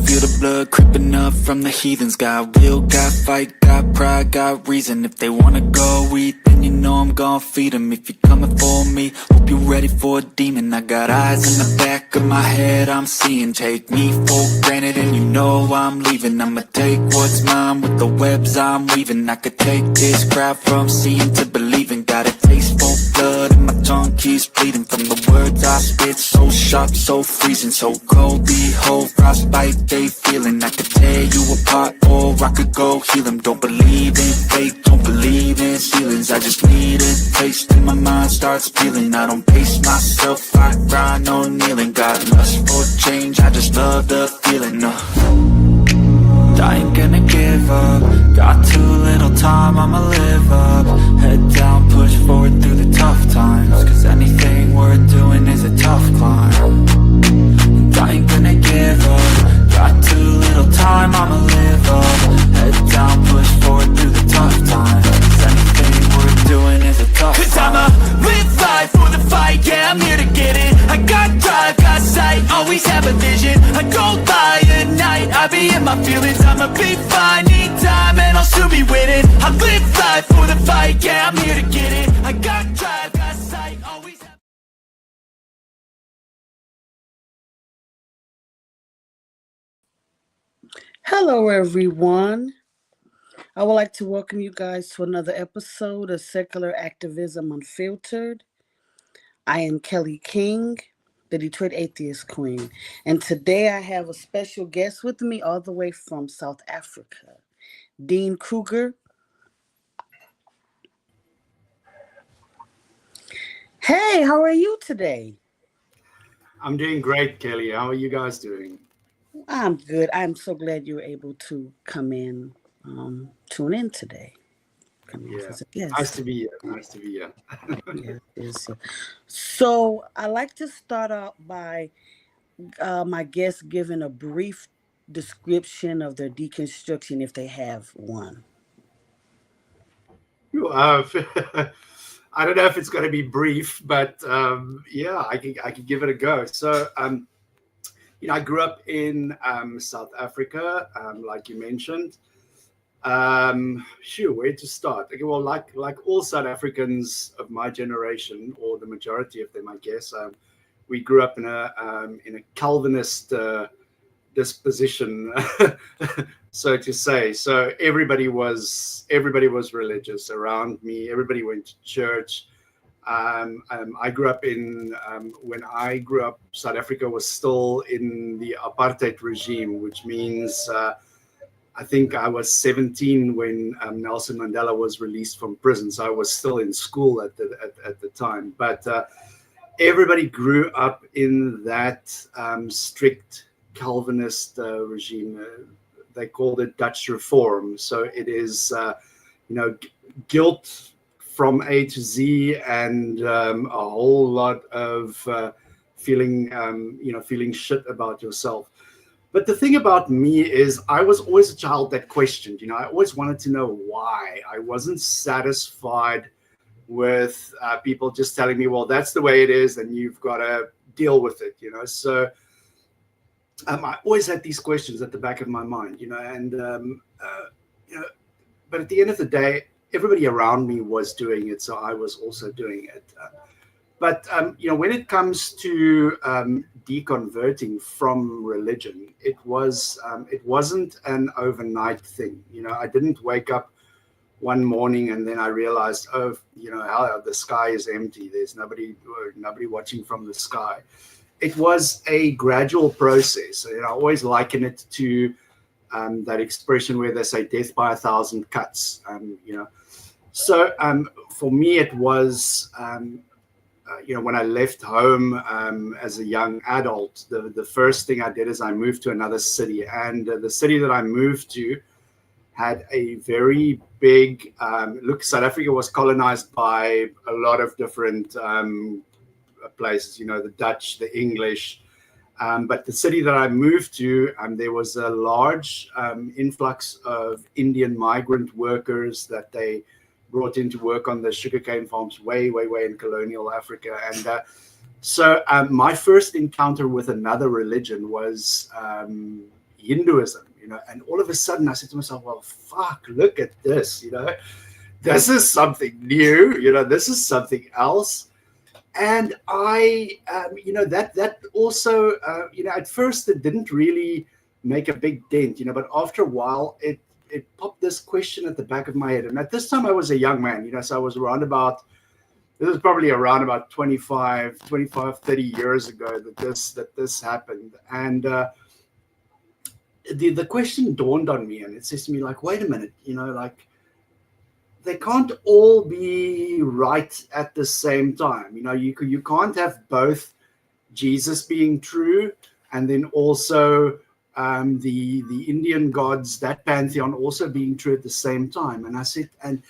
feel the blood creeping up from the heathens. Got will, got fight, got pride, got reason. If they wanna go eat, then you know I'm gon' feed them. If you're coming for me, hope you're ready for a demon. I got eyes in the back of my head, I'm seeing. Take me for granted and you know I'm leaving. I'ma take what's mine with the webs I'm weaving. I could take this crowd from seeing to believing. Got a taste for blood and my tongue keeps bleeding from the words I spit. So sharp, so freezing, so cold. Behold, frostbite they feeling. I could tear you apart or I could go heal them. Don't believe in fate, don't believe in ceilings. I just need a taste and my mind starts feeling. I don't pace myself, I grind on kneeling. Got lust for change, I just love the feeling. I ain't gonna give up. Got too little time, I'ma live up. Head down, push forward through the tough times. Cause anything worth doing is a tough climb. And I ain't gonna give up. Got too little time, I'ma live up. Head down, push forward through the tough times. Cause anything worth doing is a tough climb. Cause I'ma live life for the fight, yeah, I'm here to get it. I got drive, got sight, always have a vision. I don't lie at night, I be in my feelings. I'ma be fine, need time, and I'll soon be winning. I live life for the fight, yeah, I'm here to get it. I got drive, got sight, always have... Hello, everyone. I would like to welcome you guys to another episode of Secular Activism Unfiltered. I am Kelly King, the Detroit Atheist Queen, and today I have a special guest with me all the way from South Africa, Dean Kruger. Hey, how are you today? I'm doing great, Kelly. How are you guys doing? I'm good. I'm so glad you were able to come in, tune in today. Yes. Nice to be here. Yes. So I like to start out by my guests giving a brief description of their deconstruction if they have one. I don't know if it's going to be brief, but I can give it a go. So, I grew up in South Africa, like you mentioned. Where to start? Okay, well, like all South Africans of my generation, or the majority of them, I guess, we grew up in a Calvinist disposition, so to say. So everybody was religious around me. Everybody went to church. I grew up when I grew up, South Africa was still in the apartheid regime, which means I think I was 17 when Nelson Mandela was released from prison. So I was still in school at the time. But everybody grew up in that strict Calvinist regime. They called it Dutch Reform. So it is, guilt from A to Z, and a whole lot of feeling shit about yourself. But the thing about me is I was always a child that questioned. I always wanted to know why. I wasn't satisfied with people just telling me, well, that's the way it is, and you've got to deal with it. So I always had these questions at the back of my mind. But at the end of the day, everybody around me was doing it, so I was also doing it. But when it comes to deconverting from religion, it wasn't an overnight thing. I didn't wake up one morning and then I realized, how the sky is empty. There's nobody watching from the sky. It was a gradual process. I always liken it to that expression where they say death by 1,000 cuts. So for me, it was. When I left home as a young adult, the first thing I did is I moved to another city. And the city that I moved to had a very big South Africa was colonized by a lot of different places, the Dutch, the English. But the city that I moved to, there was a large influx of Indian migrant workers that they brought in to work on the sugarcane farms way in colonial Africa. And so my first encounter with another religion was Hinduism, and all of a sudden I said to myself, well, fuck, look at this, this is something new, this is something else. And I, that also, at first it didn't really make a big dent, but after a while it popped this question at the back of my head. And at this time I was a young man, so I was this was probably around about 25, 30 years ago that this happened. And the question dawned on me, and it says to me, like, wait a minute, like, they can't all be right at the same time. You can't have both Jesus being true and then also the Indian gods, that pantheon, also being true at the same time. And I said, and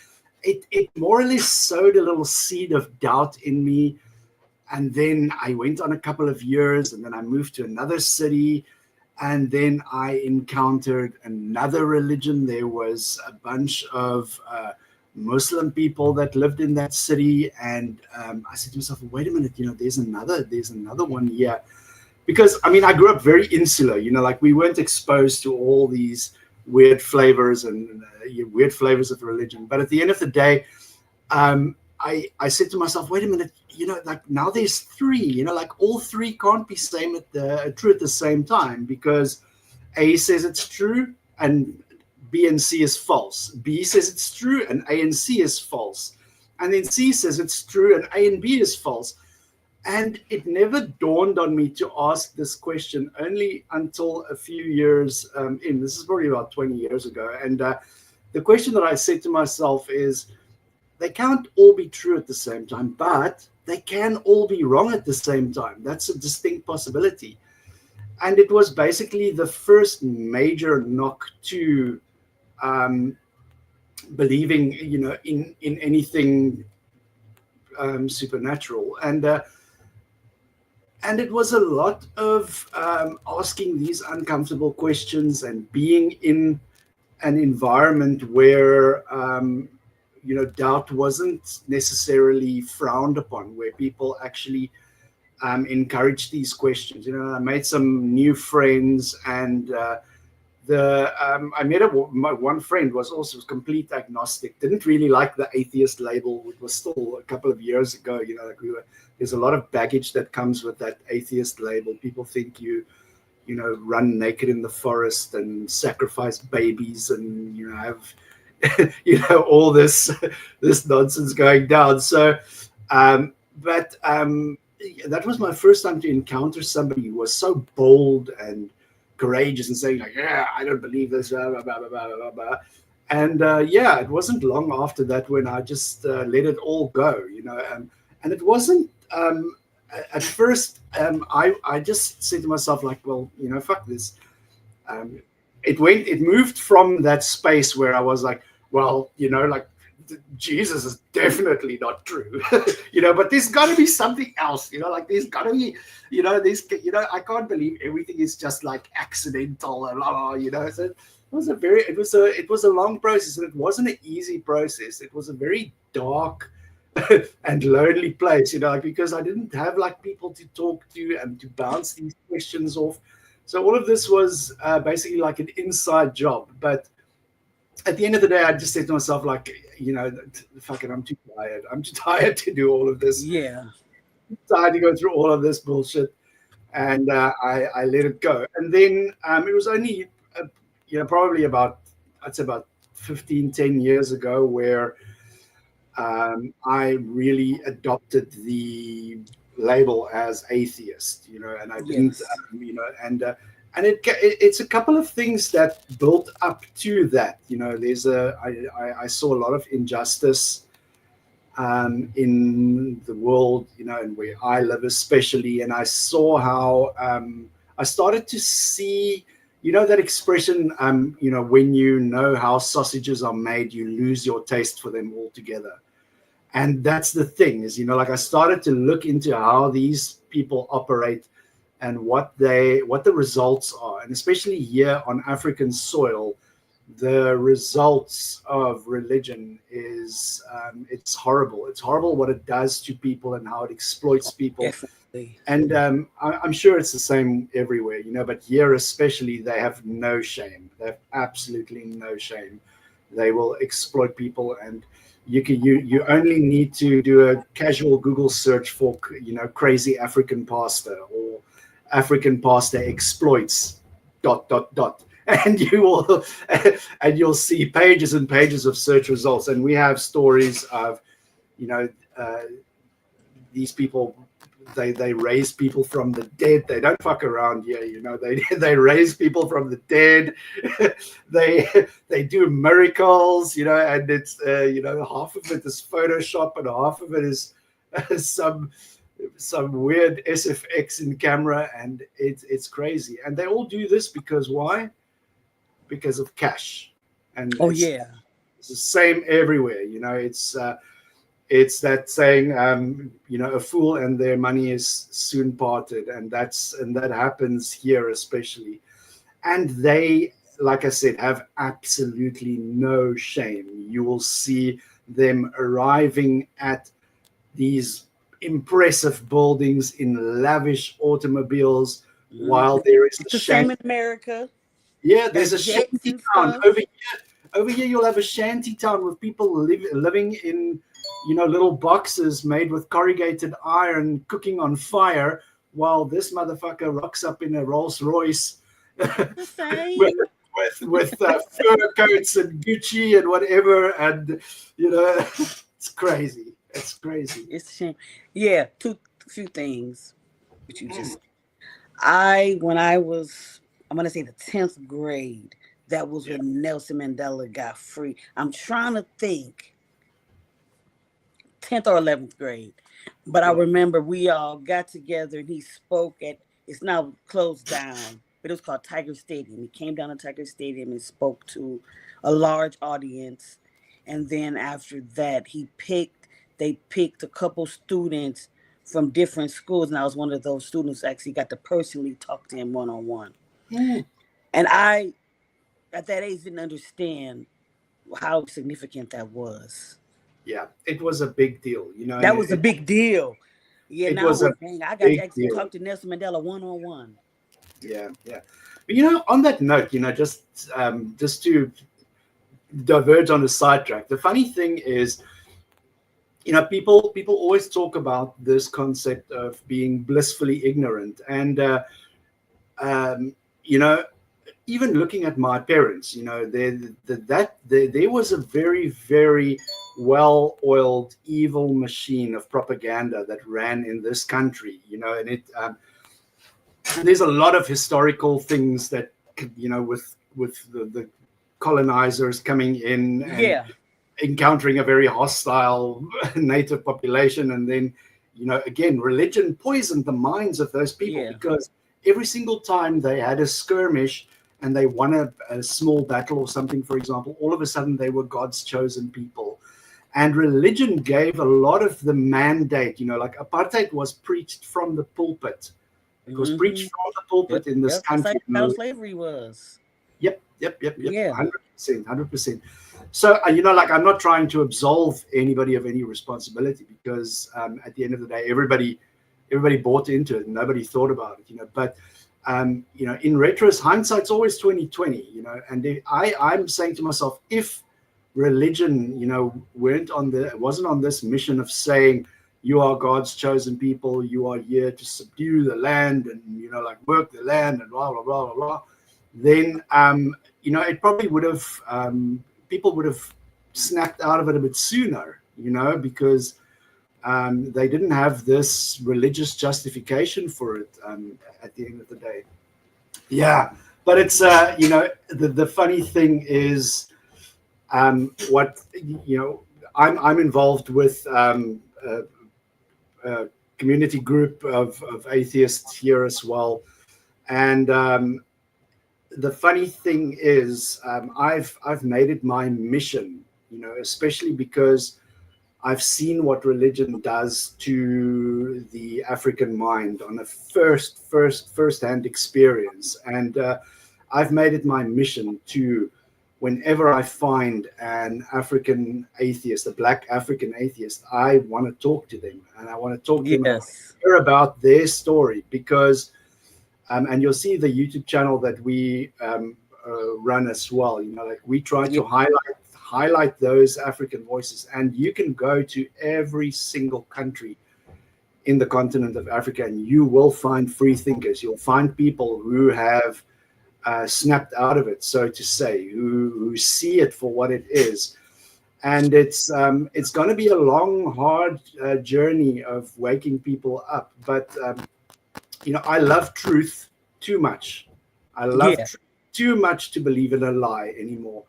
it more or less sowed a little seed of doubt in me. And then I went on a couple of years, and then I moved to another city, and then I encountered another religion. There was a bunch of Muslim people that lived in that city, and I said to myself, wait a minute, there's another one here. Because I grew up very insular, like we weren't exposed to all these weird flavors and weird flavors of religion. But at the end of the day, I said to myself, wait a minute, like now there's three, like all three can't be true at the same time, because A says it's true and B and C is false. B says it's true and A and C is false. And then C says it's true and A and B is false. And it never dawned on me to ask this question only until a few years in. This is probably about 20 years ago. And the question that I said to myself is, they can't all be true at the same time, but they can all be wrong at the same time. That's a distinct possibility. And it was basically the first major knock to believing, in anything supernatural. And it was a lot of asking these uncomfortable questions and being in an environment where doubt wasn't necessarily frowned upon, where people actually encouraged these questions. I made some new friends, and I met my one friend was also complete agnostic, didn't really like the atheist label. It was still a couple of years ago, like there's a lot of baggage that comes with that atheist label. People think you run naked in the forest and sacrifice babies and have all this nonsense going down. So but that was my first time to encounter somebody who was so bold and courageous and saying, like, yeah, I don't believe this, blah, blah, blah, blah, blah, blah. And it wasn't long after that when I just let it all go, and it wasn't at first. I just said to myself, like, well, fuck this. It moved from that space where I was like, well, like, Jesus is definitely not true, but there's got to be something else, like there's got to be, I can't believe everything is just like accidental and blah, blah, so it was a long process, and it wasn't an easy process. It was a very dark and lonely place, because I didn't have like people to talk to and to bounce these questions off. So all of this was basically like an inside job. But at the end of the day, I just said to myself, like, fuck it, I'm too tired. I'm too tired to do all of this. Yeah. I'm tired to go through all of this bullshit. And I let it go. And then it was only, probably about 10 years ago where I really adopted the label as atheist, and I didn't, Yes. And it's a couple of things that built up to that. I saw a lot of injustice in the world, and where I live especially, and I saw how I started to see, that expression, when you know how sausages are made, you lose your taste for them altogether. And that's the thing is, like I started to look into how these people operate and what the results are. And especially here on African soil, the results of religion is it's horrible. It's horrible what it does to people and how it exploits people. Definitely. And I'm sure it's the same everywhere, but here especially, they have no shame. They have absolutely no shame. They will exploit people, and you only need to do a casual Google search for crazy African pastor or African pastor exploits ... and you'll see pages and pages of search results. And we have stories of these people. They raise people from the dead. They don't fuck around here, they raise people from the dead. they do miracles, and it's half of it is Photoshop and half of it is some weird SFX in camera, and it's crazy. And they all do this because why? Because of cash. And it's the same everywhere. It's that saying, a fool and their money is soon parted, and that happens here especially. And they, like I said, have absolutely no shame. You will see them arriving at these impressive buildings in lavish automobiles, while there is it's the same in America. Yeah, there's a shanty town over here. Over here, you'll have a shanty town with people living in little boxes made with corrugated iron, cooking on fire, while this motherfucker rocks up in a Rolls Royce with fur coats and Gucci and whatever, and it's crazy. It's crazy. It's a shame. Yeah, few things. But you just, when I was, I'm gonna say the 10th grade, that was when Nelson Mandela got free. I'm trying to think, 10th or 11th grade, but I remember we all got together and he spoke at. It's now closed down, but it was called Tiger Stadium. He came down to Tiger Stadium and spoke to a large audience, and then after that, they picked a couple students from different schools, and I was one of those students who actually got to personally talk to him one-on-one. And I, at that age, didn't understand how significant that was. Yeah, it was a big deal. That was a big deal. Yeah, it now was a I got to actually talk to Nelson Mandela one-on-one. Yeah. But on that note, just to diverge on a sidetrack, the funny thing is, people always talk about this concept of being blissfully ignorant, and even looking at my parents, there was a very, very well-oiled evil machine of propaganda that ran in this country, and it. There's a lot of historical things that, with the colonizers coming in and encountering a very hostile native population, and then again, religion poisoned the minds of those people, because every single time they had a skirmish and they won a small battle or something, for example, all of a sudden they were God's chosen people. And religion gave a lot of the mandate, like apartheid was preached from the pulpit. It was preached from the pulpit in this country. How slavery was. Yep. 100%. So, I'm not trying to absolve anybody of any responsibility, because at the end of the day, everybody bought into it and nobody thought about it, but in retrospect, hindsight's always 2020, and I'm saying to myself, if religion, wasn't on this mission of saying, you are God's chosen people, you are here to subdue the land and, work the land and blah, blah, blah, blah, blah, then, it probably would have, people would have snapped out of it a bit sooner, because they didn't have this religious justification for it at the end of the day. Yeah, but it's, the funny thing is, I'm involved with a community group of atheists here as well, and the funny thing is, I've made it my mission, especially because I've seen what religion does to the African mind on a first-hand experience, and I've made it my mission to whenever I find an African atheist, a Black African atheist, I want to talk to them, and I want to talk to them and hear about their story, because, and you'll see the YouTube channel that we run as well. You know, like we try to highlight those African voices, and you can go to every single country in the continent of Africa, and you will find free thinkers. You'll find people who have snapped out of it, so to say, who see it for what it is. And it's going to be a long, hard journey of waking people up. But you know, I love truth too much. I love truth too much to believe in a lie anymore.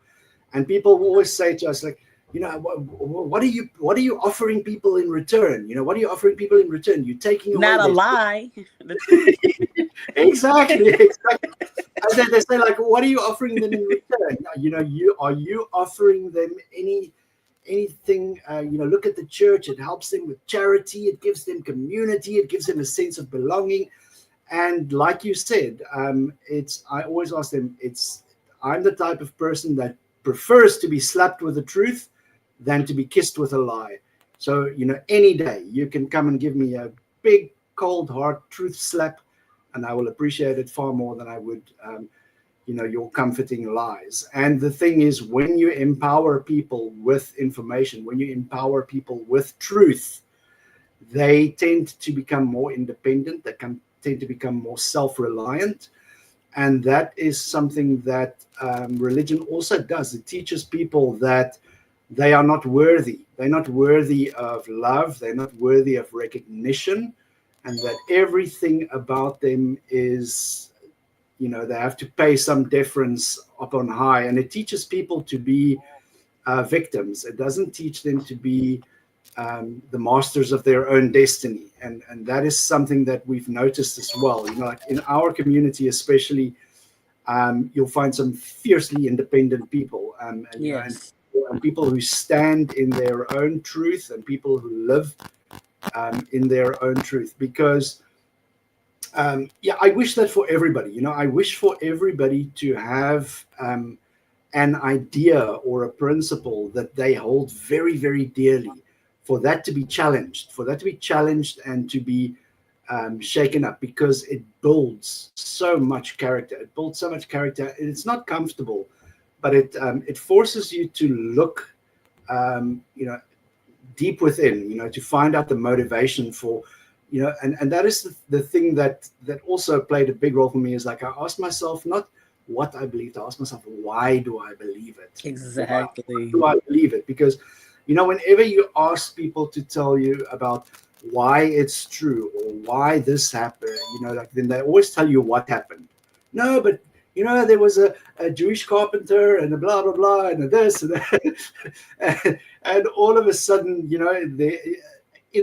And people will always say to us, like, you know, what are you offering people in return? You know, what are you offering people in return? You're taking away not a lie. Exactly. And then they say, like, what are you offering them in return? You know, are you offering them anything? You know, look at the church. It helps them with charity. It gives them community. It gives them a sense of belonging. And like you said, I always ask them, I'm the type of person that prefers to be slapped with the truth than to be kissed with a lie. So, you know, any day you can come and give me a big, cold, hard truth slap, and I will appreciate it far more than I would, you know, your comforting lies. And the thing is, when you empower people with information, when you empower people with truth, they tend to become more independent. They tend to become more self-reliant. And that is something that religion also does. It teaches people that they are not worthy. They're not worthy of love. They're not worthy of recognition. And that everything about them is, you know, they have to pay some deference up on high. And it teaches people to be victims. It doesn't teach them to be the masters of their own destiny. And that is something that we've noticed as well. You know, like in our community especially, you'll find some fiercely independent people, and people who stand in their own truth, and people who live in their own truth. Because I wish that for everybody. You know, I wish for everybody to have an idea or a principle that they hold very, very dearly, for that to be challenged, and to be shaken up, because it builds so much character. It's not comfortable, but it forces you to look, you know, deep within, you know, to find out the motivation for, you know, and that is the thing that also played a big role for me. Is like, I asked myself not what I believed, I asked myself, why do I believe it? Exactly. Why do I believe it? Because, you know, whenever you ask people to tell you about why it's true or why this happened, you know, like, then they always tell you what happened. No, but, you know, there was a Jewish carpenter and a blah, blah, blah, and a this and that. and all of a sudden, you know, in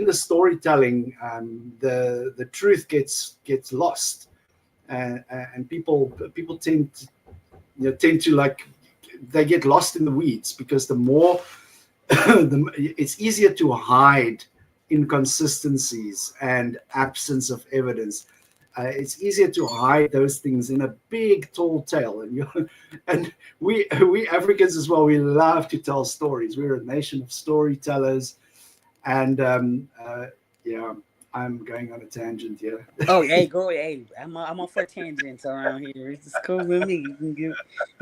the storytelling, the truth gets lost. And people tend to like, they get lost in the weeds, because the more it's easier to hide inconsistencies and absence of evidence. It's easier to hide those things in a big tall tale. And we Africans as well, we love to tell stories. We're a nation of storytellers. And I'm going on a tangent here. Oh, hey, go ahead. I'm on for tangents around here. It's cool with me.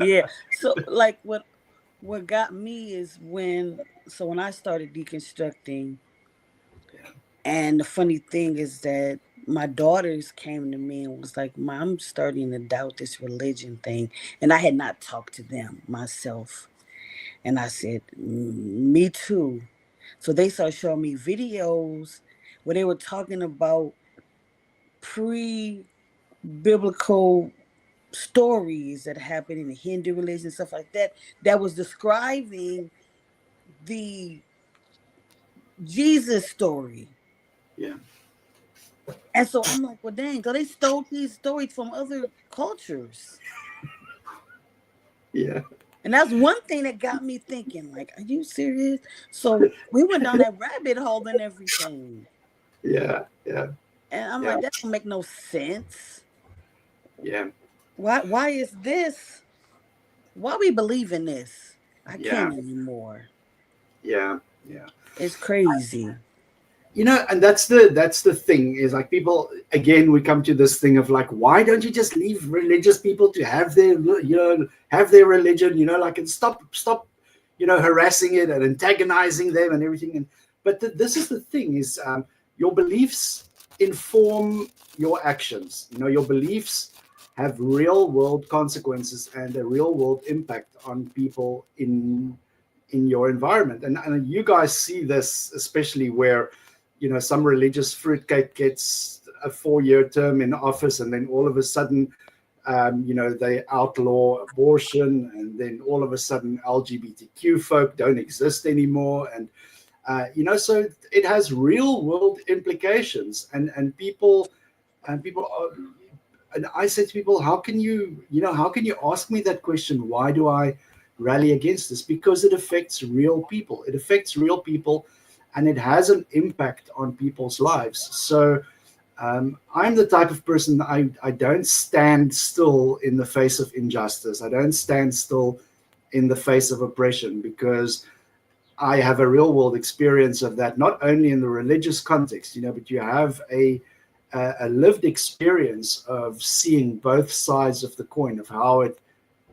Yeah. So, like, what got me is when I started deconstructing, and the funny thing is that my daughters came to me and was like, "Mom, I'm starting to doubt this religion thing," and I had not talked to them myself, and I said, "Me too." So they started showing me videos where they were talking about pre-biblical stories that happened in the Hindu religion, stuff like that, that was describing the Jesus story. Yeah. And so I'm like, well, dang, so they stole these stories from other cultures. Yeah. And that's one thing that got me thinking, like, are you serious? So we went down that rabbit hole and everything. Yeah. Yeah. And I'm like, that don't make no sense. Yeah. Why is this why we believe in this? I Yeah, can't anymore. yeah. It's crazy. And that's the thing is like people again we come to this thing of like why don't you just leave religious people to have their have their religion like and stop harassing it and antagonizing them and everything but this is the thing is your beliefs inform your actions. Your beliefs have real world consequences and a real world impact on people in your environment. And you guys see this, especially where, some religious fruitcake gets a 4-year term in office, and then all of a sudden, they outlaw abortion, and then all of a sudden LGBTQ folk don't exist anymore. So it has real world implications, and people are, and I say to people, how can you ask me that question? Why do I rally against this? Because it affects real people. It affects real people, and it has an impact on people's lives. So I'm the type of person I don't stand still in the face of injustice. I don't stand still in the face of oppression, because I have a real world experience of that, not only in the religious context, but you have a lived experience of seeing both sides of the coin, of how it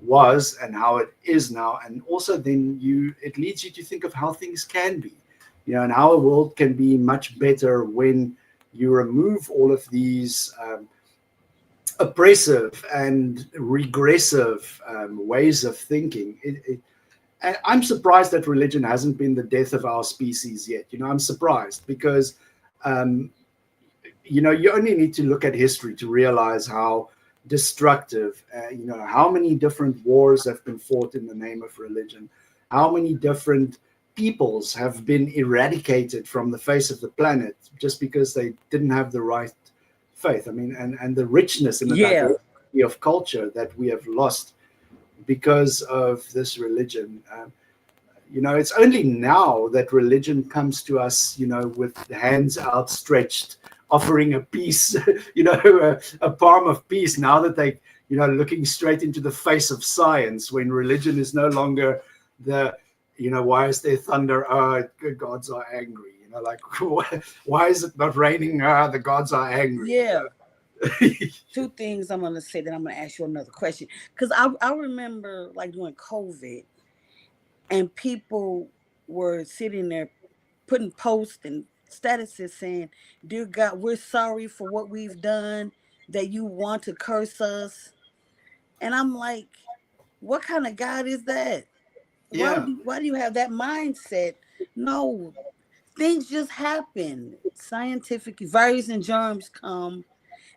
was and how it is now. And also then it leads you to think of how things can be, and how a world can be much better when you remove all of these oppressive and regressive ways of thinking. And I'm surprised that religion hasn't been the death of our species yet. I'm surprised because you only need to look at history to realize how destructive, how many different wars have been fought in the name of religion, how many different peoples have been eradicated from the face of the planet just because they didn't have the right faith. I mean, and the richness and the Yeah. diversity of culture that we have lost because of this religion. It's only now that religion comes to us, with hands outstretched, offering a peace, a palm of peace. Now that they, looking straight into the face of science, when religion is no longer the, why is there thunder? Oh, the gods are angry. Like, why is it not raining? The gods are angry. Yeah. Two things I'm going to say, then I'm going to ask you another question. Because I remember like during COVID, and people were sitting there putting posts and statuses saying, "Dear God, we're sorry for what we've done, that you want to curse us." And I'm like, what kind of God is that? Yeah. Why do you have that mindset? No, things just happen. Scientific virus and germs come,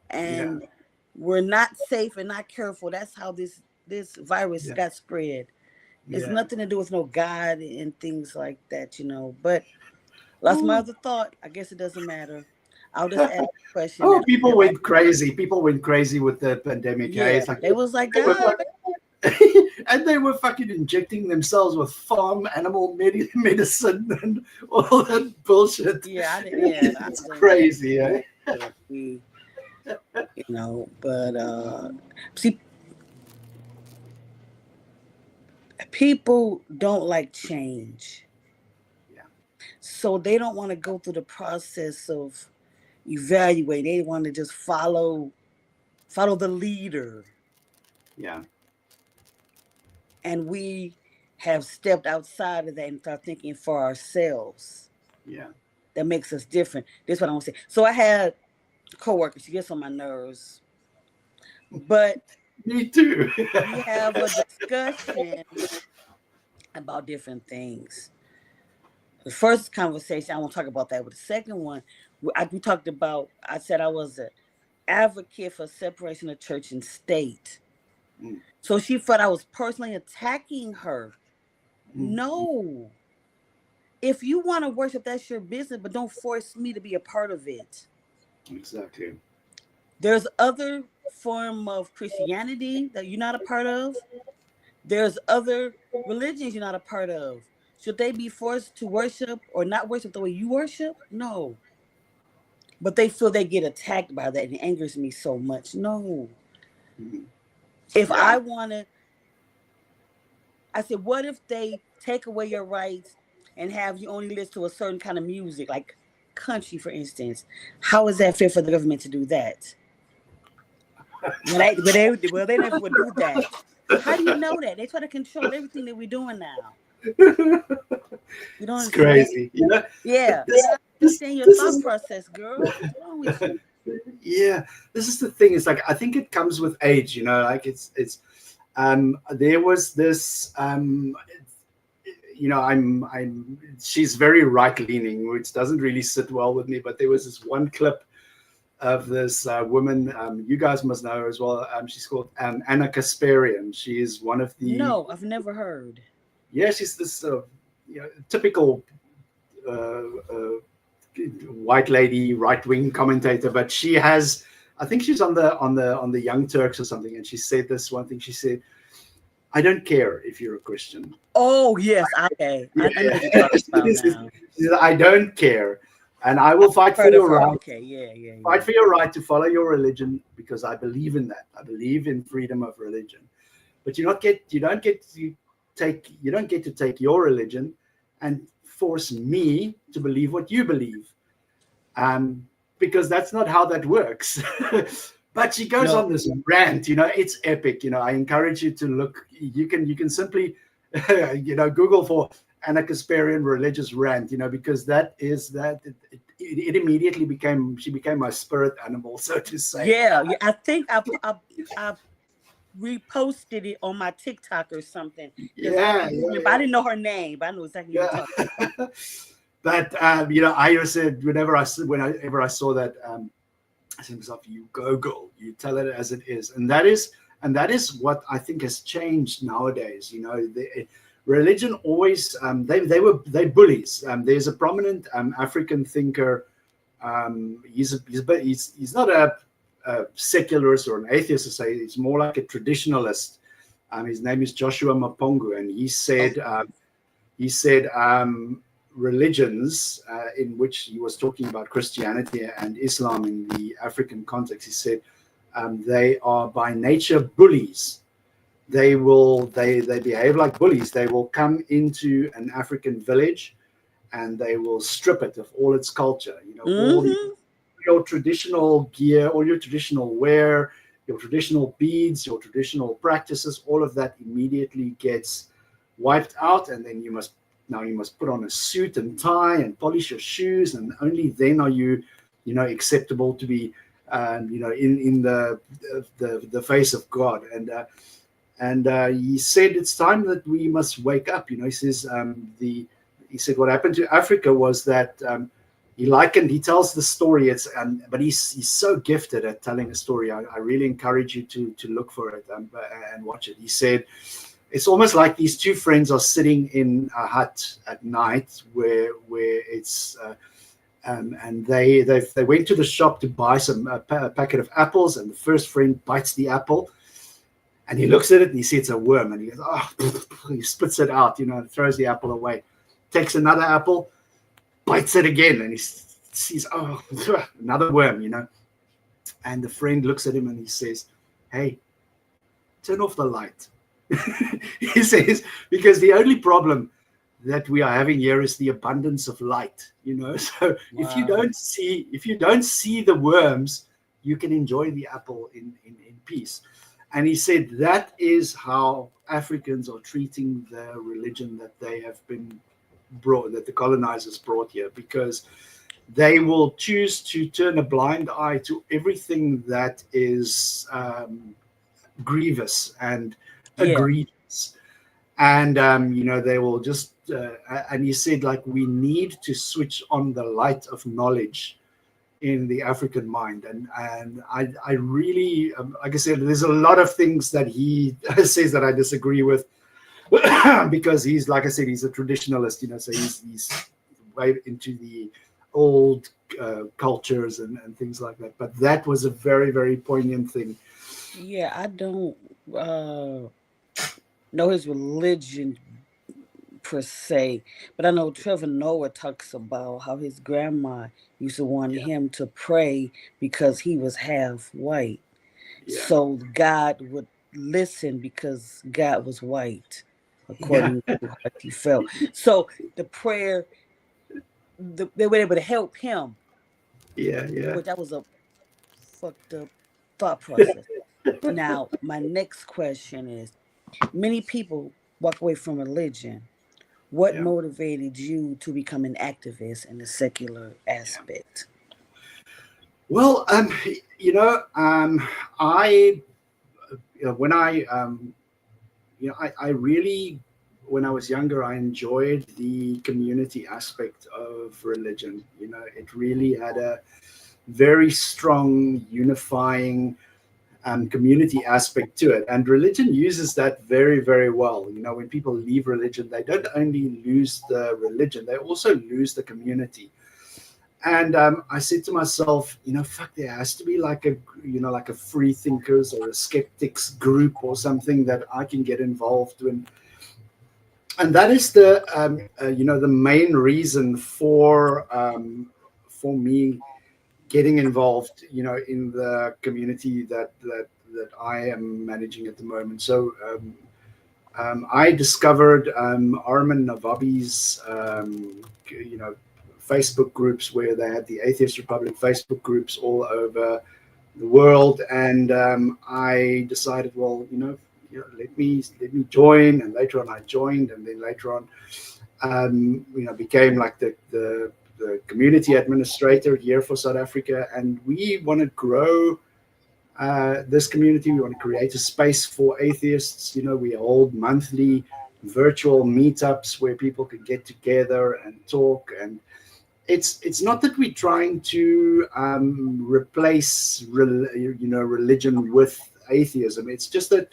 and we're not safe and not careful. That's how this virus got spread. It's nothing to do with no God and things like that, But that's my other thought. I guess it doesn't matter. I'll just ask a question. Oh, people went crazy. People went crazy with the pandemic. Yeah, It's like, they was like, God. and they were fucking injecting themselves with farm animal medicine and all that bullshit. Yeah, I didn't. It's crazy, eh? But see, people don't like change. Yeah. So they don't want to go through the process of evaluate. They want to just follow the leader. Yeah. And we have stepped outside of that and start thinking for ourselves. Yeah. That makes us different. This is what I want to say. So I had a coworker. She gets on my nerves. But me too. we have a discussion about different things. The first conversation, I won't talk about that. But the second one, we talked about, I said I was an advocate for separation of church and state. So she thought I was personally attacking her. No. If you want to worship, that's your business, but don't force me to be a part of it. Exactly. There's other form of Christianity that you're not a part of. There's other religions you're not a part of. Should they be forced to worship or not worship the way you worship? No. But they feel they get attacked by that, and it angers me so much. No. If I want to I said, what if they take away your rights and have you only listen to a certain kind of music, like country, for instance? How is that fair for the government to do that? They never would do that. How do you know that? They try to control everything that we're doing now. You don't It's understand? crazy, you know. Yeah. But this, I this, understand your this thought is, process, girl. What's wrong with you? yeah, this is the thing. It's like I think it comes with age, you know. Like it's there was this you know, she's very right leaning, which doesn't really sit well with me. But there was this one clip of this woman, you guys must know her as well. She's called Anna Kasparian. She is one of the, No, I've never heard. yeah, she's this you know, typical uh, uh, white lady right wing commentator, but she has, I think she's on the Young Turks or something, and she said this one thing. She said, "I don't care if you're a Christian." Oh yes, okay. Yeah. I know what you're talking about She now. said, "I don't care, and I will fight for Heard of your her. right. Okay, yeah. Fight for your right to follow your religion because I believe in that. I believe in freedom of religion. But you don't get to take your religion and force me to believe what you believe, because that's not how that works." But she goes No. on this rant. You know, it's epic. You know, I encourage you to look. You can simply you know, Google for Anna Kasparian religious rant. You know, because that is that. It immediately she became my spirit animal, so to say. Yeah. I think I reposted it on my TikTok or something because Yeah, but I didn't know her name, but I know exactly what you're yeah. talking about. But you know, I said whenever I saw that, I said to myself, "You go, girl. You tell it as it is," and that is what I think has changed nowadays. You know, religion always they bullies. There's a prominent African thinker. He's not a secularist or an atheist to say. He's more like a traditionalist. His name is Joshua Mapongu, and he said religions, in which he was talking about Christianity and Islam in the African context. He said they are by nature bullies. They behave like bullies. They will come into an African village and they will strip it of all its culture. You know, all your traditional gear, all your traditional wear, your traditional beads, your traditional practices, all of that immediately gets wiped out, and then you must put on a suit and tie and polish your shoes, and only then are you acceptable to be in the face of God. And he said it's time that we must wake up. He says he said what happened to Africa was that he tells the story. But he's so gifted at telling a story. I really encourage you to look for it and watch it. He said it's almost like these two friends are sitting in a hut at night where it's and they went to the shop to buy a packet of apples, and the first friend bites the apple. And he looks at it and he sees it's a worm, and he goes, "Oh!" He spits it out, throws the apple away. Takes another apple, bites it again, and he sees, "Oh, another worm," And the friend looks at him and he says, "Hey, turn off the light." He says, because the only problem that we are having here is the abundance of light. So Wow. if you don't see the worms, you can enjoy the apple in peace. And he said that is how Africans are treating the religion that they have been brought, that the colonizers brought here, because they will choose to turn a blind eye to everything that is grievous and egregious. And they will just and he said, like, we need to switch on the light of knowledge in the African mind. And I really, like I said, there's a lot of things that he says that I disagree with, because he's, like I said, he's a traditionalist, so he's way into the old cultures and things like that. But that was a very, very poignant thing. Yeah, I don't know his religion per se, but I know Trevor Noah talks about how his grandma used to want him to pray because he was half white. So God would listen because God was white. according to how he felt. So the prayer, they were able to help him, Yeah. which that was a fucked up thought process. Now, my next question is: many people walk away from religion. What Yeah. motivated you to become an activist in the secular aspect? Well, I when I really, when I was younger, I enjoyed the community aspect of religion. It really had a very strong unifying community aspect to it. And religion uses that very, very well. When people leave religion, they don't only lose the religion, they also lose the community. And I said to myself, fuck, there has to be like a free thinkers or a skeptics group or something that I can get involved in. And that is the main reason for me getting involved, in the community that I am managing at the moment. So I discovered Armin Navabi's, Facebook groups, where they had the Atheist Republic Facebook groups all over the world, and I decided, well, let me join. And later on, I joined, and then later on, became like the community administrator here for South Africa, and we want to grow this community. We want to create a space for atheists. We hold monthly virtual meetups where people can get together and talk. And it's not that we're trying to replace religion with atheism. It's just that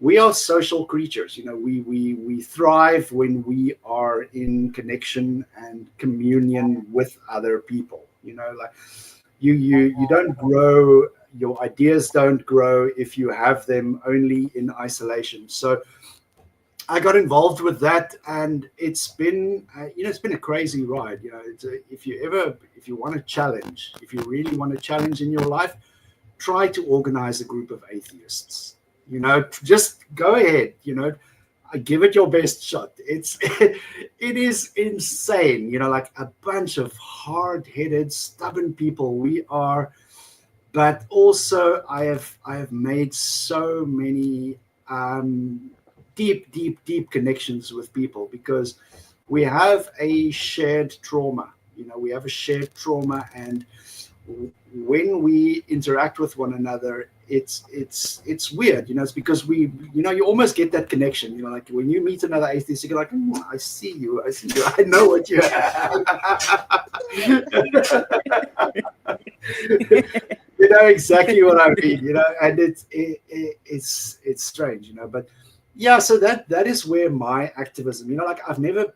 we are social creatures. We thrive when we are in connection and communion with other people. Like you don't grow, your ideas don't grow if you have them only in isolation. So I got involved with that, and it's been a crazy ride. If you want to challenge, if you really want to challenge in your life, try to organize a group of atheists. Just go ahead. Give it your best shot. It is insane. Like a bunch of hard-headed, stubborn people we are, but also I have made so many deep connections with people, because we have a shared trauma. We have a shared trauma, and when we interact with one another, it's weird. It's because you almost get that connection. Like when you meet another atheist, you're like, I see you, I know what you have. You know exactly what I mean. And it's strange. But yeah, so that is where my activism, like I've never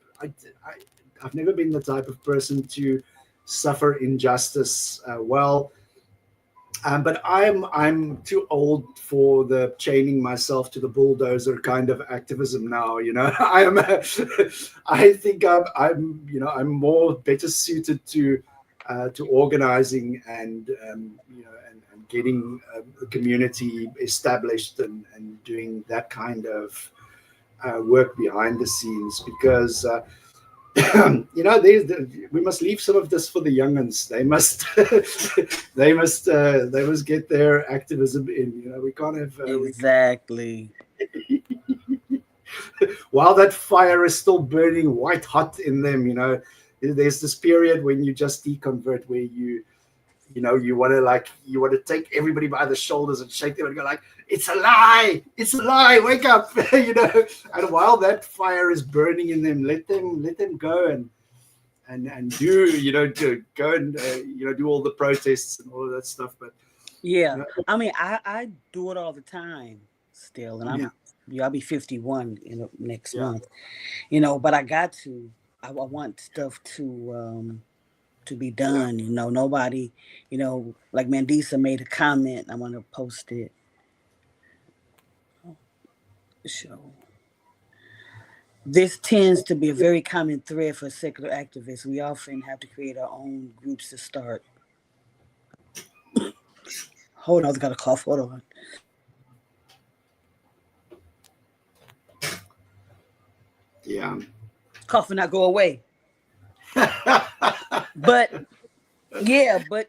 been the type of person to suffer injustice but I'm too old for the chaining myself to the bulldozer kind of activism now. I think I'm more better suited to organizing and getting a community established and doing that kind of work behind the scenes, because we must leave some of this for the young'uns. They must they must get their activism in. We can't have exactly. While that fire is still burning white hot in them, there's this period when you just deconvert, where you want to take everybody by the shoulders and shake them and go like, it's a lie, wake up. And while that fire is burning in them, let them go and do go and do all the protests and all of that stuff. But yeah, I mean, I do it all the time still, and I'll be 51 next month. But I want stuff to be done. Nobody, like Mandisa made a comment. I want to post it. Show. This tends to be a very common thread for secular activists. We often have to create our own groups to start. Hold on, I got a cough. Hold on. Yeah. Cough will not go away. But yeah, I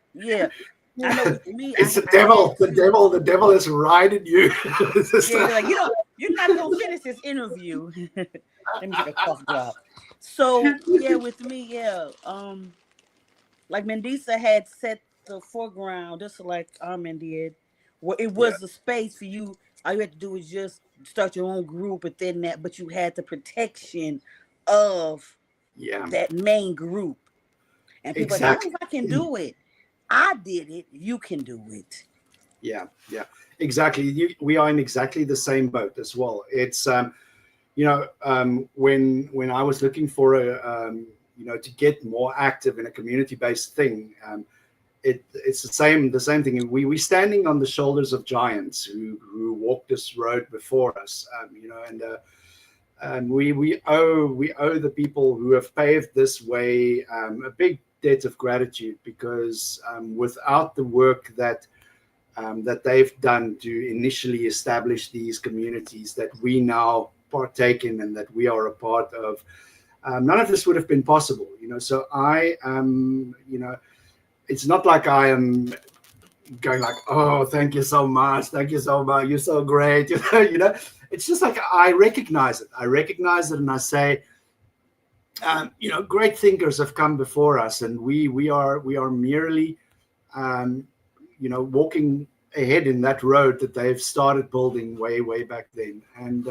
know with me, It's the I had devil. to. The devil is riding you. Yeah, be like, you're not gonna finish this interview. Let me take a cough drop. So yeah, with me, yeah, like Mendisa had set the foreground, just like Armin did, where it Yeah. was the space for you. All you had to do was just start your own group within that, but you had the protection of Yeah. that main group. And people are like, I don't know Exactly. if I can do it. I did it. You can do it. Yeah. Yeah. Exactly. We are in exactly the same boat as well. It's when I was looking for to get more active in a community-based thing, it's the same thing. We standing on the shoulders of giants who walked this road before us, and we owe the people who have paved this way a big debt of gratitude, because without the work that they've done to initially establish these communities that we now partake in and that we are a part of, none of this would have been possible. So I am, it's not like I am going like, oh, thank you so much, you're so great. It's just like I recognize it, and I say, great thinkers have come before us, and we are merely walking ahead in that road that they've started building way back then. And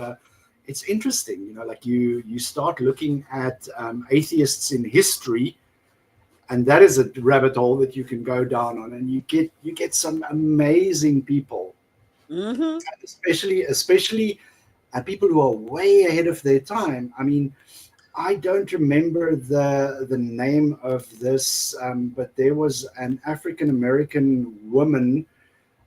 it's interesting, like you start looking at atheists in history, and that is a rabbit hole that you can go down on, and you get some amazing people, Mm-hmm. especially people who are way ahead of their time. I mean, I don't remember the name of this, but there was an African American woman,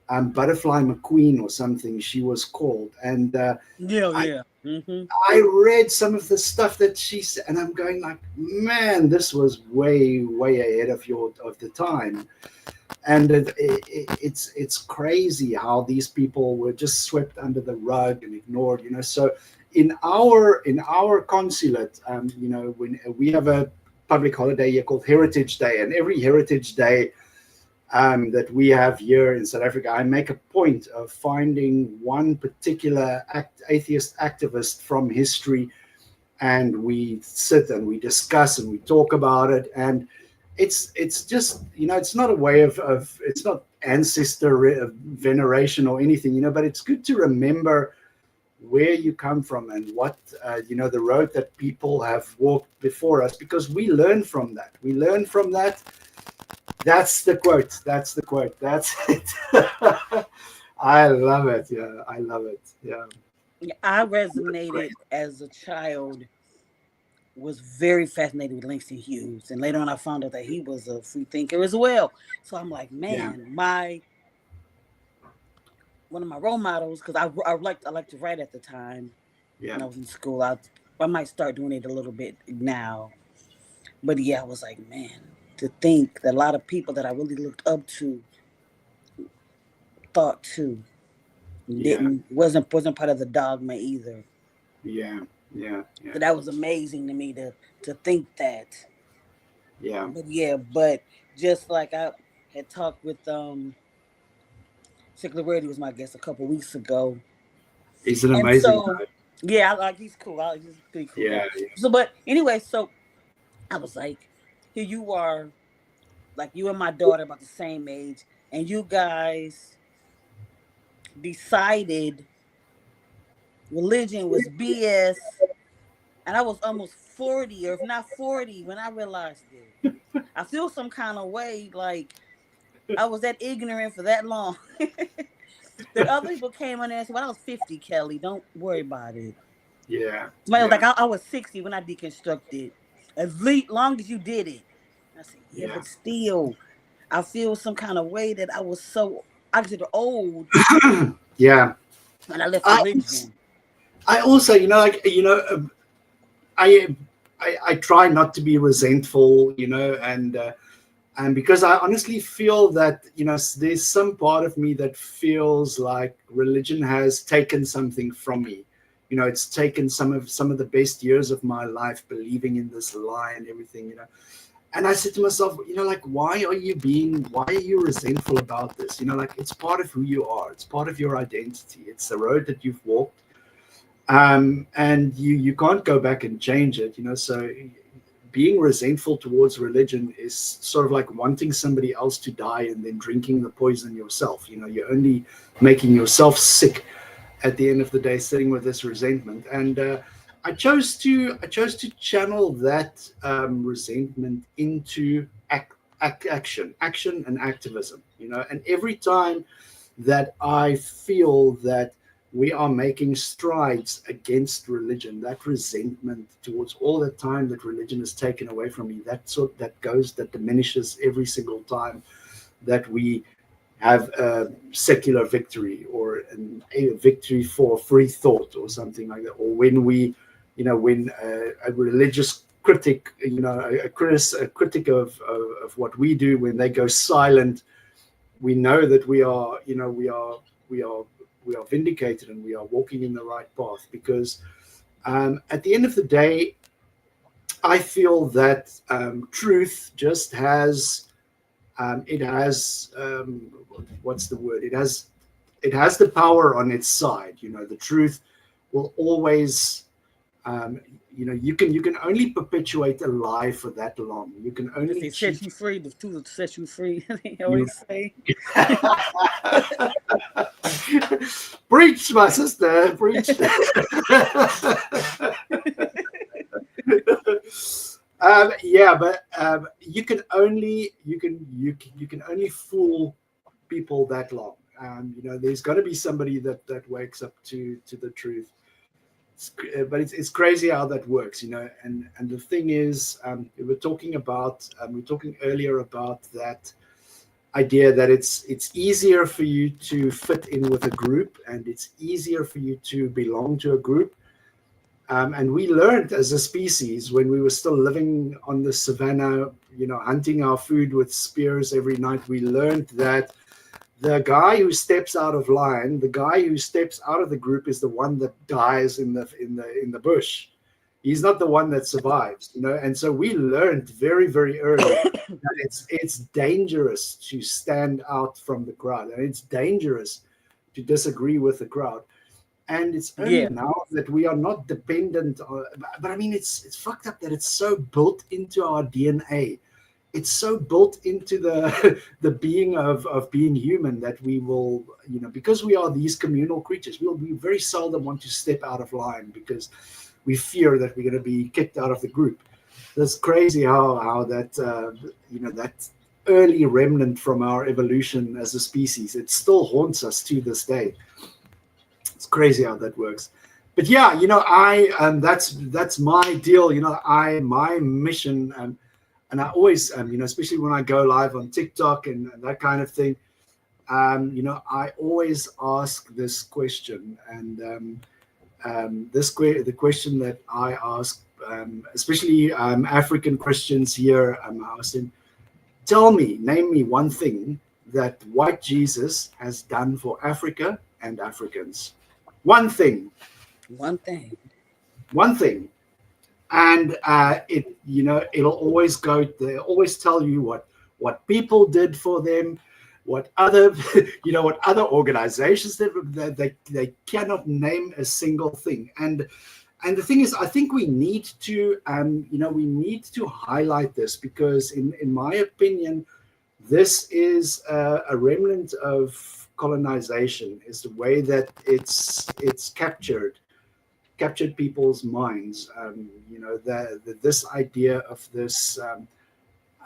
Butterfly McQueen or something she was called, and Yeah, I yeah. Mm-hmm. I read some of the stuff that she said, and I'm going like, man, this was way ahead of the time. And it's crazy how these people were just swept under the rug and ignored. So in our consulate, when we have a public holiday here called Heritage Day, and every Heritage Day that we have here in South Africa, I make a point of finding one particular atheist activist from history, and we sit and we discuss and we talk about it. And it's just, it's not a way of it's not ancestor veneration or anything, but it's good to remember where you come from and what the road that people have walked before us, because we learn from that. That's the quote. That's it. I love it. Yeah, I love it. Yeah. I resonated as a child, was very fascinated with Langston Hughes, and later on I found out that he was a free thinker as well. So I'm like, Yeah. man, one of my role models, because I liked to write at the time Yeah. when I was in school. I might start doing it a little bit now, but yeah, I was like, man, to think that a lot of people that I really looked up to thought too wasn't part of the dogma either. Yeah. Yeah. Yeah. So that was amazing to me to think that. Yeah. But just like I had talked with Sickler Reddy was my guest a couple weeks ago. He's an And amazing so guy. yeah, he's cool. He's a pretty cool guy. Yeah. Yeah. So but anyway, so I was like, here you are, like you and my daughter about the same age, and you guys decided religion was BS. And I was almost 40, or if not 40, when I realized it. I feel some kind of way, like I was that ignorant for that long. That other people came on there and said, well, I was 50, Kelly. Don't worry about it. Yeah. Somebody was Yeah. like, I was 60 when I deconstructed. As long as you did it. I said, yeah, Yeah. but still, I feel some kind of way that I consider old Yeah. when I left I religion. I also, I try not to be resentful, and because I honestly feel that there's some part of me that feels like religion has taken something from me, You know, it's taken some of the best years of my life believing in this lie and everything, you know. And I said to myself, you know, like, why are you resentful about this? You know, like, it's part of who you are. It's part of your identity. It's the road that you've walked. And you can't go back and change it, you know. So being resentful towards religion is sort of like wanting somebody else to die and then drinking the poison yourself. You know, you're only making yourself sick at the end of the day, sitting with this resentment. And I chose to channel that resentment into action and activism. You know, and every time that I feel that we are making strides against religion, that resentment towards all the time that religion has taken away from me, that diminishes every single time that we have a secular victory or a victory for free thought or something like that, or when we, you know, when a religious critic, you know, a critic of what we do, when they go silent, we know that we are, you know, we are vindicated and we are walking in the right path. Because at the end of the day, I feel that truth just has what's the word? It has the power on its side. You know, the truth will always, you know, you can only perpetuate a lie for that long. You can only They set you free. The truth will set you free. They you always say. Preach, my sister, preach. Yeah, but you can only fool people that long. You know, there's got to be somebody that wakes up to the truth. But it's crazy how that works, you know. And the thing is, we were talking earlier about that idea that it's easier for you to fit in with a group, and it's easier for you to belong to a group. And we learned as a species, when we were still living on the savannah, you know, hunting our food with spears every night, we learned that the guy who steps out of line, the guy who steps out of the group, is the one that dies in the bush. He's not the one that survives, you know. And so we learned very, very early that it's dangerous to stand out from the crowd, and it's dangerous to disagree with the crowd. And it's only now that we are not dependent on, but I mean, it's fucked up that it's so built into our DNA. It's so built into the being of being human that we will, you know, because we are these communal creatures, we very seldom want to step out of line because we fear that we're going to be kicked out of the group. That's crazy how that, you know, that early remnant from our evolution as a species, it still haunts us to this day. It's crazy how that works. But yeah, you know, that's my deal. You know, my mission, and I always, you know, especially when I go live on TikTok and that kind of thing, you know, I always ask this question, and the question that I ask, especially African Christians here, I ask them, name me one thing that white Jesus has done for Africa and Africans. One thing. And it, you know, it'll always go, they'll always tell you what people did for them, what other, you know, what other organizations did. They cannot name a single thing. And the thing is, I think we need to, you know, we need to highlight this, because in my opinion, this is a remnant of colonization, is the way that it's captured people's minds. You know, this idea of this.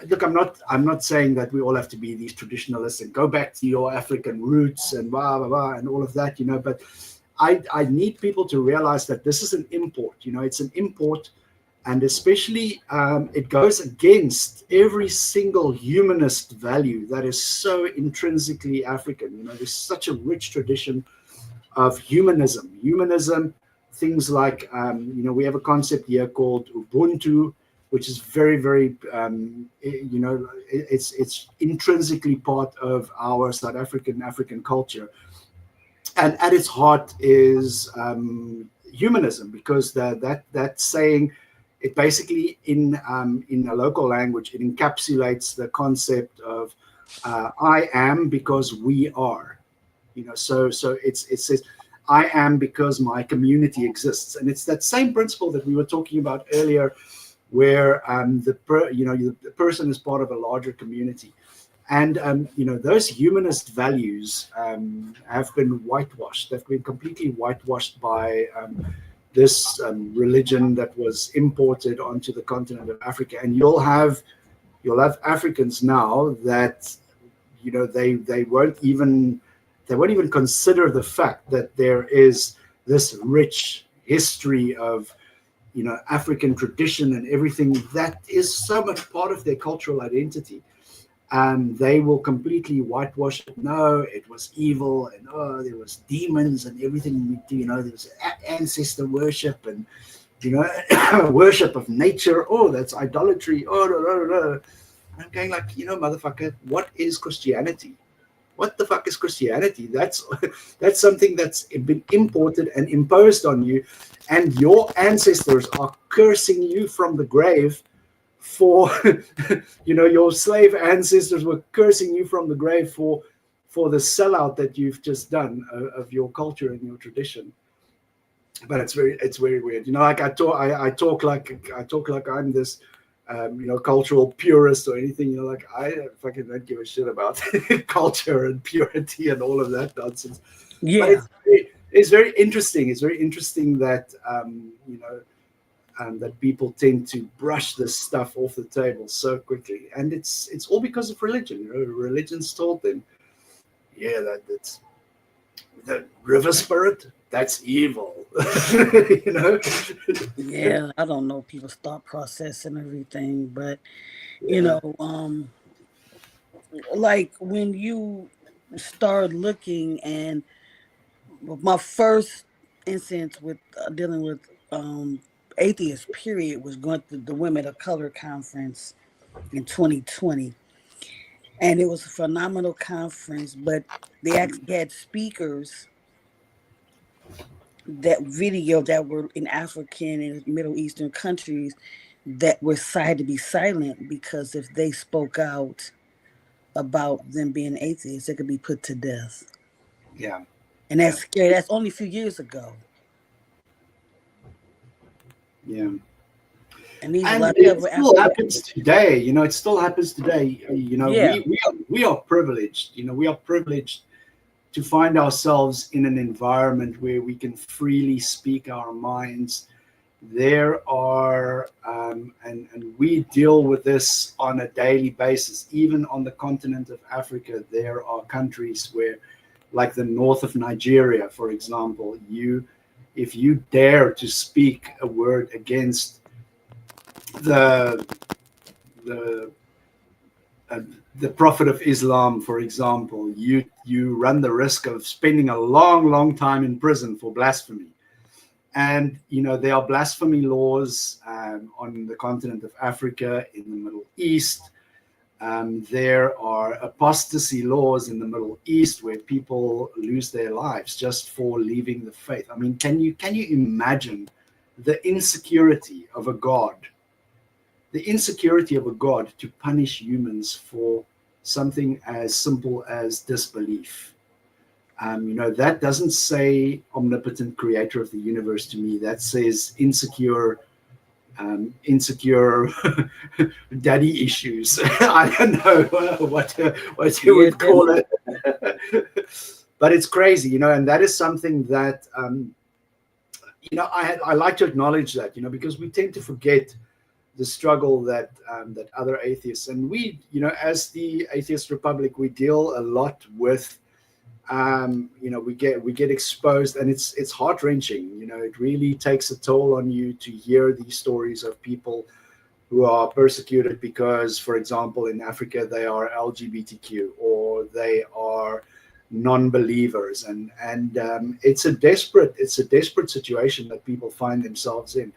Look, I'm not saying that we all have to be these traditionalists and go back to your African roots and blah blah blah and all of that, you know. But I need people to realize that this is an import. You know, it's an import. And especially it goes against every single humanist value that is so intrinsically African. You know, there's such a rich tradition of humanism, things like, you know, we have a concept here called Ubuntu, which is very, very, you know, it's intrinsically part of our South African culture. And at its heart is, humanism, because that saying, it basically in a local language, it encapsulates the concept of I am because we are. So it says I am because my community exists, and it's that same principle that we were talking about earlier, where the person is part of a larger community. And those humanist values have been whitewashed. They've been completely whitewashed by this religion that was imported onto the continent of Africa. And you'll have Africans now that they won't even consider the fact that there is this rich history of African tradition and everything that is so much part of their cultural identity. They will completely whitewash it. No, it was evil, and there was demons and everything. There was ancestor worship and worship of nature. Oh, that's idolatry. Oh, no, no, no. I'm going like, motherfucker, what is Christianity? What the fuck is Christianity? That's something that's been imported and imposed on you, and your ancestors are cursing you from the grave for your slave ancestors were cursing you from the grave for the sellout that you've just done of your culture and your tradition. But it's very weird. Like I talk like I'm this cultural purist or anything. Like I fucking don't give a shit about culture and purity and all of that nonsense. Yeah. But it's very interesting. It's very interesting that that people tend to brush this stuff off the table so quickly, and it's all because of religion. Religion's told them, that's the river spirit. That's evil. Yeah, I don't know people's thought process and everything, but like when you start looking, and my first instance with dealing with atheist period was going to the Women of Color conference in 2020, and it was a phenomenal conference, but they actually had speakers that were in African and Middle Eastern countries that were decided to be silent, because if they spoke out about them being atheists, they could be put to death. Yeah. And that's scary. That's only a few years ago. Yeah. And these And it still happens today. It still happens today. We are privileged. We are privileged to find ourselves in an environment where we can freely speak our minds. There are, and we deal with this on a daily basis. Even on the continent of Africa, there are countries where, like the north of Nigeria, for example, if you dare to speak a word against the Prophet of Islam, for example, you run the risk of spending a long time in prison for blasphemy. And there are blasphemy laws on the continent of Africa, in the Middle East. There are apostasy laws in the Middle East where people lose their lives just for leaving the faith. I mean, can you imagine the insecurity of a God? The insecurity of a God to punish humans for something as simple as disbelief. That doesn't say omnipotent creator of the universe to me. That says insecure daddy issues. I don't know what you would call it. But it's crazy, and that is something that, I like to acknowledge that, because we tend to forget the struggle that other atheists, and we, as the Atheist Republic, we deal a lot with, we get exposed, and it's heart-wrenching. It really takes a toll on you to hear these stories of people who are persecuted because, for example, in Africa, they are LGBTQ or they are non-believers, and it's a desperate situation that people find themselves in.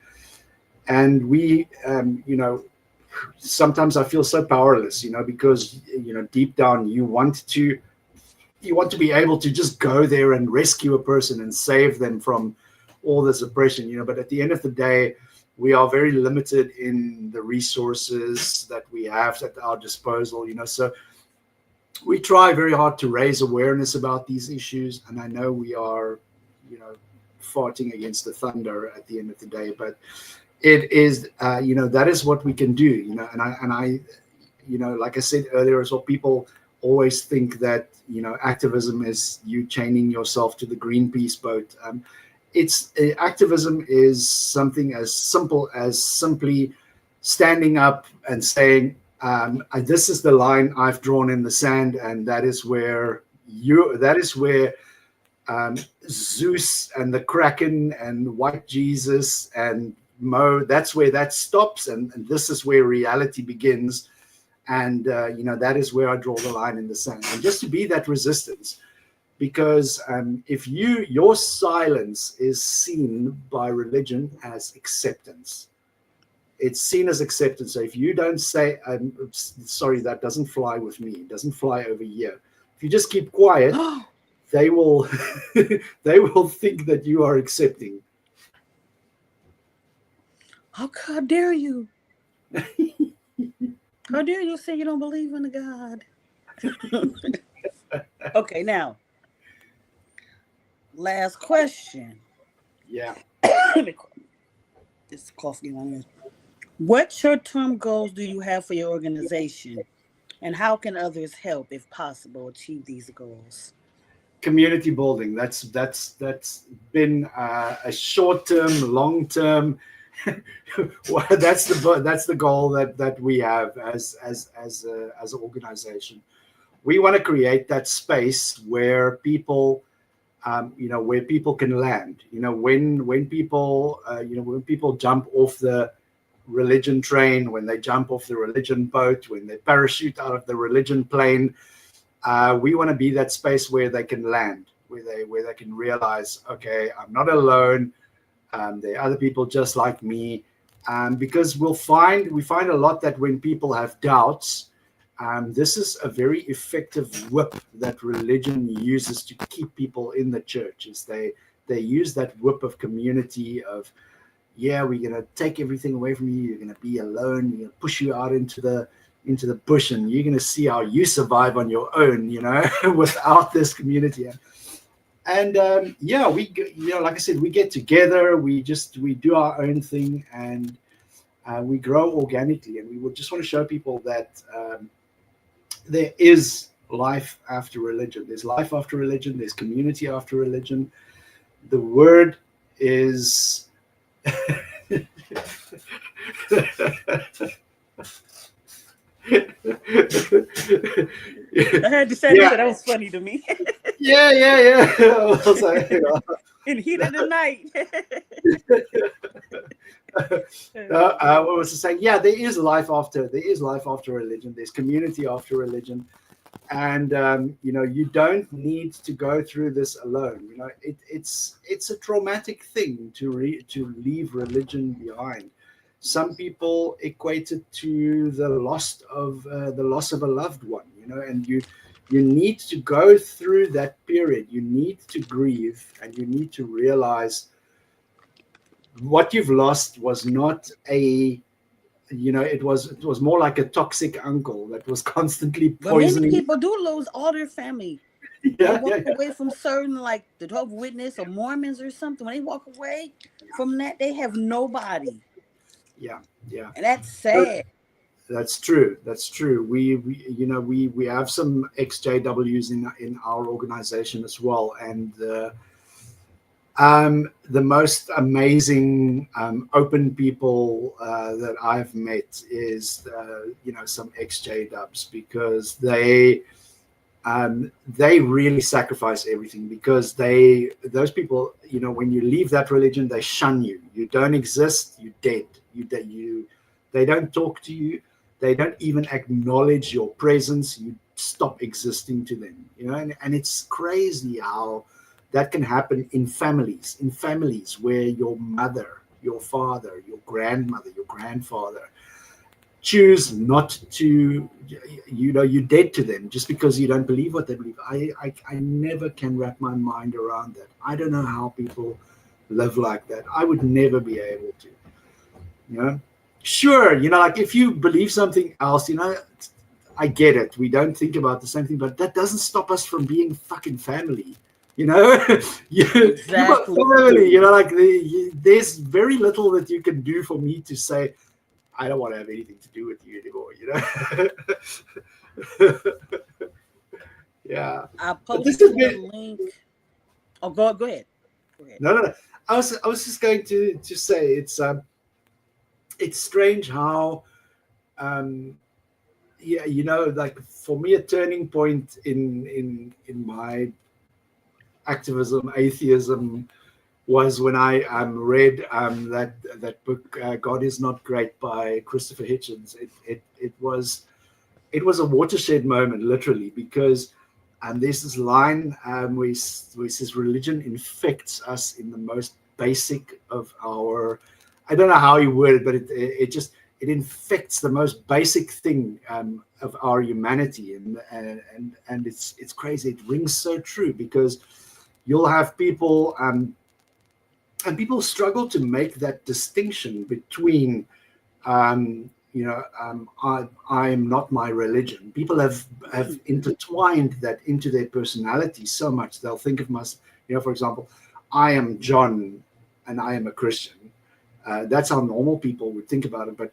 And we, sometimes I feel so powerless, because, deep down you want to be able to just go there and rescue a person and save them from all this oppression, you know. But at the end of the day, we are very limited in the resources that we have at our disposal, you know. So we try very hard to raise awareness about these issues, and I know we are, you know, fighting against the thunder at the end of the day, but it is, you know, that is what we can do, you know. And I, you know, like I said earlier as well, people always think that, you know, activism is you chaining yourself to the Greenpeace boat. Activism is something as simple as simply standing up and saying, this is the line I've drawn in the sand, and that is where Zeus and the Kraken and White Jesus and Mo, that's where that stops, and this is where reality begins. And you know, that is where I draw the line in the sand, and just to be that resistance. Because if your silence is seen by religion as acceptance, it's seen as acceptance. So if you don't say, sorry, that doesn't fly with me, it doesn't fly over here, if you just keep quiet, they will they will think that you are accepting. How dare you? How dare you say you don't believe in a God? Okay, now, last question. Yeah. This coffee on here. What short-term goals do you have for your organization, and how can others help, if possible, achieve these goals? Community building. That's been a short-term, long-term. That's the goal that we have as an organization. We want to create that space where people, you know, where people can land. You know, when people, you know, when people jump off the religion train, when they jump off the religion boat, when they parachute out of the religion plane, we want to be that space where they can land, where they can realize, okay, I'm not alone. There are other people just like me, because we find a lot that when people have doubts, this is a very effective whip that religion uses to keep people in the church. Is they use that whip of community of, yeah, we're gonna take everything away from you. You're gonna be alone. We're gonna push you out into the bush, and you're gonna see how you survive on your own, you know, without this community. And yeah, you know, like I said, we get together, we do our own thing, and we grow organically. And we would just want to show people that there is life after religion. There's life after religion. There's community after religion. The word is. I had to say that was funny to me. Yeah. I was like, you know. In the heat of the night. What was I saying? Yeah, there is life after religion. There's community after religion, and you know, you don't need to go through this alone. You know, it's a traumatic thing to leave religion behind. Some people equate it to the loss of a loved one. You know, and you need to go through that period. You need to grieve, and you need to realize what you've lost was not a, you know, it was more like a toxic uncle that was constantly poisoning. Many people do lose all their family. They walk away from certain, like the 12 Witness or Mormons or something. When they walk away from that, they have nobody. Yeah. And that's sad. That's true. We you know, we have some ex-JWs in our organization as well, and the most amazing open people that I've met is you know, some ex-JWs, because they really sacrifice everything, because those people, you know, when you leave that religion, they shun you. You don't exist. You're dead. They don't talk to you. They don't even acknowledge your presence. You stop existing to them, you know. And it's crazy how that can happen in families where your mother, your father, your grandmother, your grandfather choose not to, you know, you're dead to them just because you don't believe what they believe. I never can wrap my mind around that. I don't know how people live like that. I would never be able to. You know, sure, you know, like if you believe something else, you know, I get it. We don't think about the same thing, but that doesn't stop us from being fucking family. You know, you got Exactly. family. You know, like there's very little that you can do for me to say I don't want to have anything to do with you anymore. You know. Yeah, I but this has posted the been link. Oh, go ahead. Go ahead. no. I was just going to say it's strange how yeah, you know, like for me, a turning point in my activism, atheism, was when I read that book, God Is Not Great by Christopher Hitchens. It was a watershed moment, literally, because there's this line where he says religion infects us in the most basic of our. I don't know how he worded it, but it infects the most basic thing of our humanity, and it's crazy. It rings so true because you'll have people and people struggle to make that distinction between I am not my religion. People have intertwined that into their personality so much. They'll think of myself, for example, I am John and I am a Christian. That's how normal people would think about it. But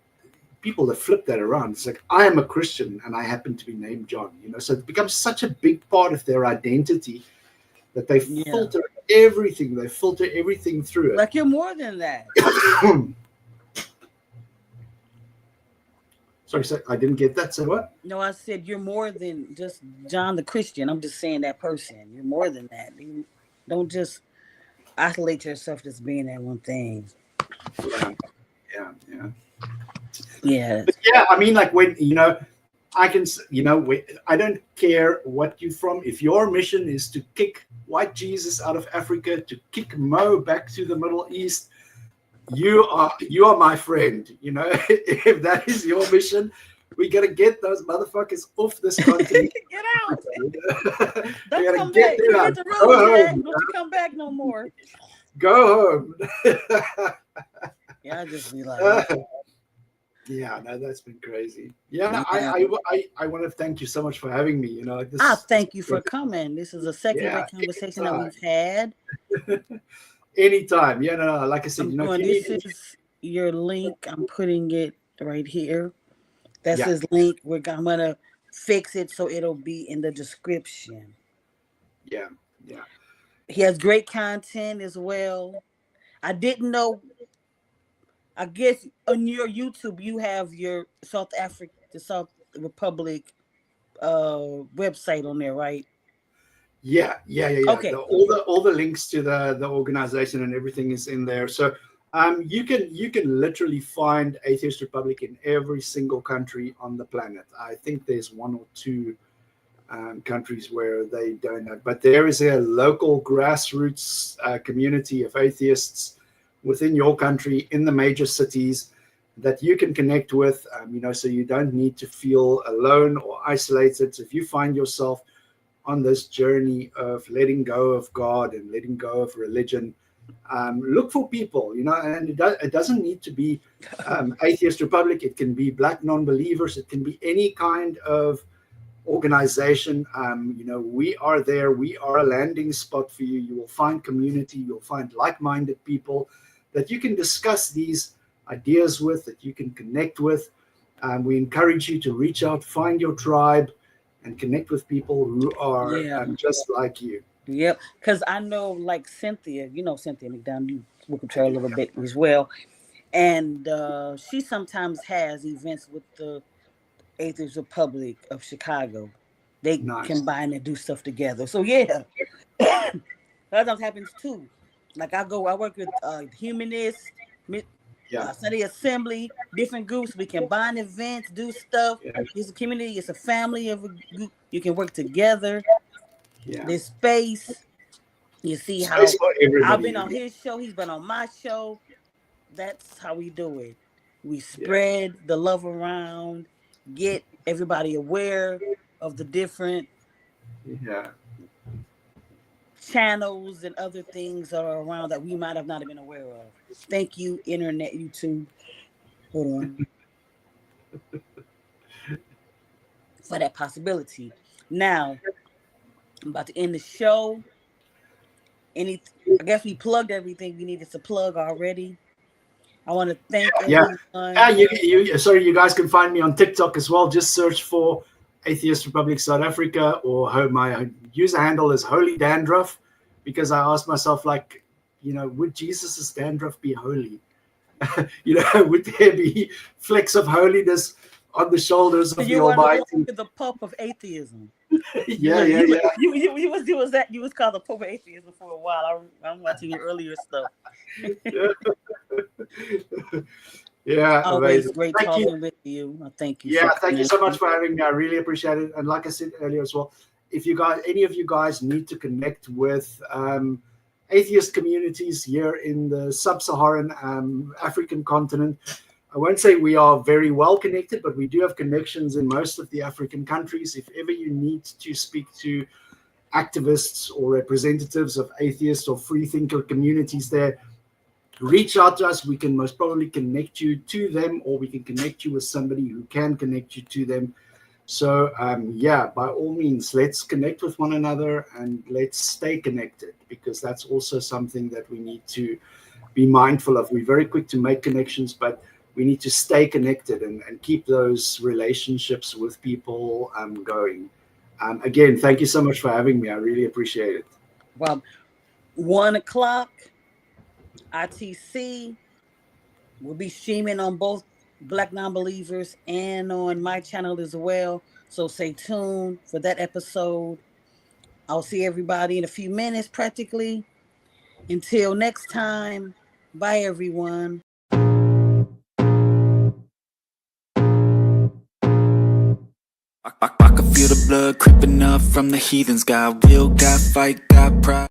people that flip that around, it's like, I am a Christian and I happen to be named John. So it becomes such a big part of their identity that they filter everything. They filter everything through it. Like you're more than that. Sorry, I didn't get that. So what? No, I said you're more than just John the Christian. I'm just saying that person. You're more than that. You don't just isolate yourself as being that one thing. Yeah. But yeah, I mean, like when I can, I don't care what you're from. If your mission is to kick white Jesus out of Africa, to kick Mo back to the Middle East, you are my friend. If that is your mission, we gotta get those motherfuckers off this continent. Get out! Don't come back. You hit the road, Jack. Don't you come back no more. Go home. Yeah, I just be like. Yeah, no, that's been crazy. Yeah, no, I want to thank you so much for having me. Thank you for coming. This is a secular conversation that we've had. Anytime. Yeah, no, like I said, this is your link. I'm putting it right here. That's his link. I'm gonna fix it so it'll be in the description. Yeah. He has great content as well. I didn't know. I guess on your YouTube you have your the South Republic website on there, right? Yeah. Okay. All the links to the organization and everything is in there. So you can literally find Atheist Republic in every single country on the planet. I think there's one or two countries where they don't have, but there is a local grassroots community of atheists within your country in the major cities that you can connect with, so you don't need to feel alone or isolated. So if you find yourself on this journey of letting go of God and letting go of religion, look for people, and it doesn't need to be Atheist Republic. It can be Black non-believers. It can be any kind of organization. We are there. We are a landing spot for you. You will find community. You'll find like-minded people that you can discuss these ideas with, that you can connect with. We encourage you to reach out, find your tribe, and connect with people who are just like you. Yep, because I know, like Cynthia, Cynthia McDonald, you work with her a little bit as well, and she sometimes has events with the Atheist Republic of Chicago. They combine and do stuff together. So yeah, that happens too. Like I work with humanist, Sunday Assembly, different groups. We combine events, do stuff. It's a community. It's a family of a group. You can work together. This space. You see how I've been on his show. He's been on my show. That's how we do it. We spread the love around, get everybody aware of the different. channels and other things are around that we might have not been aware of. Thank you, internet, YouTube. Hold on. For that possibility. Now, I'm about to end the show. I guess we plugged everything we needed to plug already. I want to thank everyone. Sorry, you guys can find me on TikTok as well. Just search for Atheist Republic South Africa, or my user handle is Holy Dandruff, because I asked myself, like, would Jesus' dandruff be holy? Would there be flecks of holiness on the shoulders of the Almighty? You were the Pope of Atheism. Yeah. You was called the Pope of Atheism for a while. I'm watching your earlier stuff. Yeah, always amazing. Great talking with you. Thank you. Yeah, thank you so much for having me. I really appreciate it. And like I said earlier as well, if any of you guys need to connect with atheist communities here in the sub-Saharan African continent, I won't say we are very well connected, but we do have connections in most of the African countries. If ever you need to speak to activists or representatives of atheist or freethinker communities there, reach out to us. We can most probably connect you to them, or we can connect you with somebody who can connect you to them. So by all means, let's connect with one another and let's stay connected, because that's also something that we need to be mindful of. We're very quick to make connections, but we need to stay connected and keep those relationships with people going. Again, thank you so much for having me. I really appreciate it. Well, 1 o'clock. ITC will be streaming on both Black Non-Believers and on my channel as well. So stay tuned for that episode. I'll see everybody in a few minutes practically. Until next time, bye everyone. I can feel the blood creeping up from the heathens. Got will, got fight, got pride.